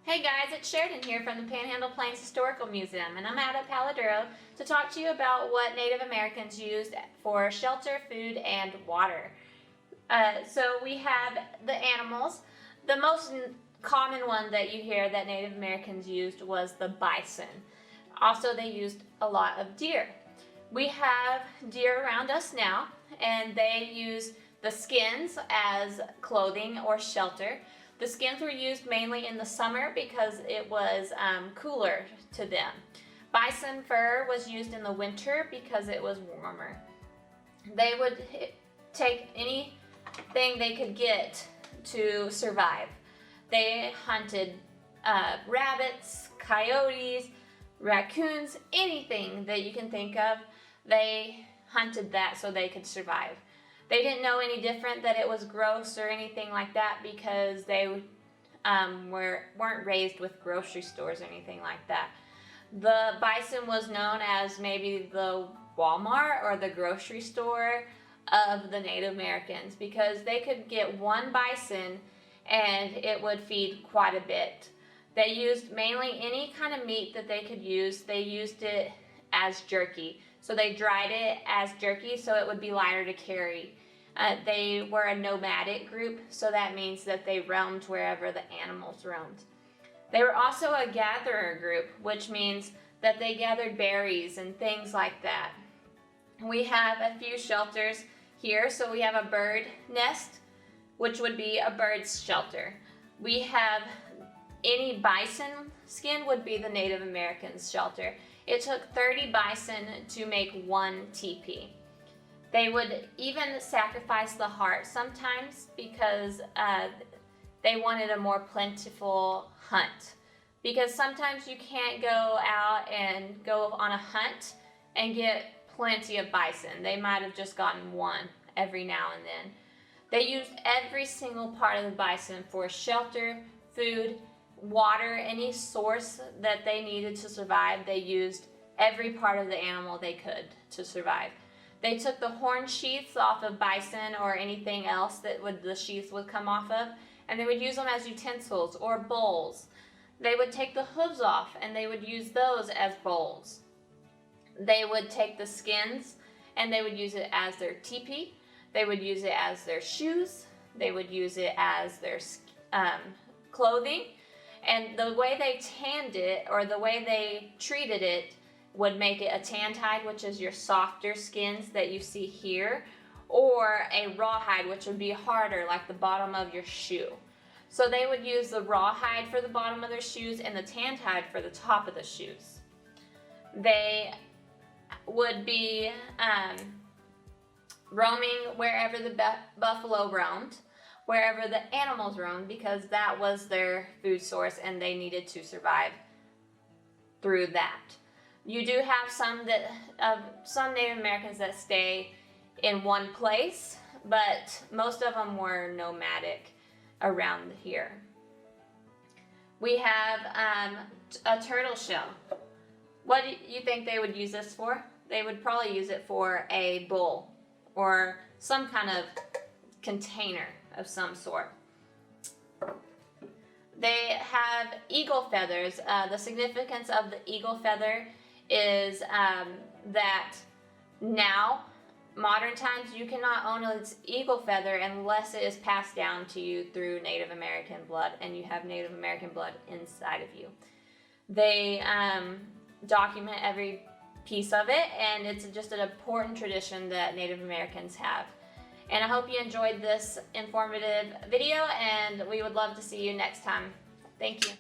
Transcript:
Hey guys, it's Sheridan here from the Panhandle-Plains Historical Museum, and I'm out at Paladuro to talk to you about what Native Americans used for shelter, food, and water. So we have the animals. The most common one that you hear that Native Americans used was the bison. Also, they used a lot of deer. We have deer around us now, and they use the skins as clothing or shelter. The skins were used mainly in the summer because it was cooler to them. Bison fur was used in the winter because it was warmer. They would take anything they could get to survive. They hunted rabbits, coyotes, raccoons, anything that you can think of. They hunted that so they could survive. They didn't know any different that it was gross or anything like that because they weren't raised with grocery stores or anything like that. The bison was known as maybe the Walmart or the grocery store of the Native Americans because they could get one bison and it would feed quite a bit. They used mainly any kind of meat that they could use. They used it as jerky. So they dried it as jerky so it would be lighter to carry. They were a nomadic group, so that means that they roamed wherever the animals roamed. They were also a gatherer group, which means that they gathered berries and things like that. We have a few shelters here. So we have a bird nest, which would be a bird's shelter. We have any bison skin would be the Native Americans' shelter. It took 30 bison to make one teepee. They would even sacrifice the heart sometimes because they wanted a more plentiful hunt. Because sometimes you can't go out and go on a hunt and get plenty of bison. They might have just gotten one every now and then. They used every single part of the bison for shelter, food, water, any source that they needed to survive. They used every part of the animal they could to survive. They took the horn sheaths off of bison or anything else that the sheaths would come off of, and they would use them as utensils or bowls. They would take the hooves off and they would use those as bowls. They would take the skins and they would use it as their teepee. They would use it as their shoes. They would use it as their clothing. And the way they tanned it, or the way they treated it, would make it a tanned hide, which is your softer skins that you see here, or a rawhide, which would be harder, like the bottom of your shoe. So they would use the rawhide for the bottom of their shoes and the tanned hide for the top of the shoes. They would be roaming wherever the buffalo roamed, wherever the animals roamed, because that was their food source and they needed to survive through that. You do have some Native Americans that stay in one place, but most of them were nomadic around here. We have a turtle shell. What do you think they would use this for? They would probably use it for a bowl or some kind of container of some sort. They have eagle feathers. The significance of the eagle feather is that now, modern times, you cannot own an eagle feather unless it is passed down to you through Native American blood and you have Native American blood inside of you. They document every piece of it, and it's just an important tradition that Native Americans have. And I hope you enjoyed this informative video, and we would love to see you next time. Thank you.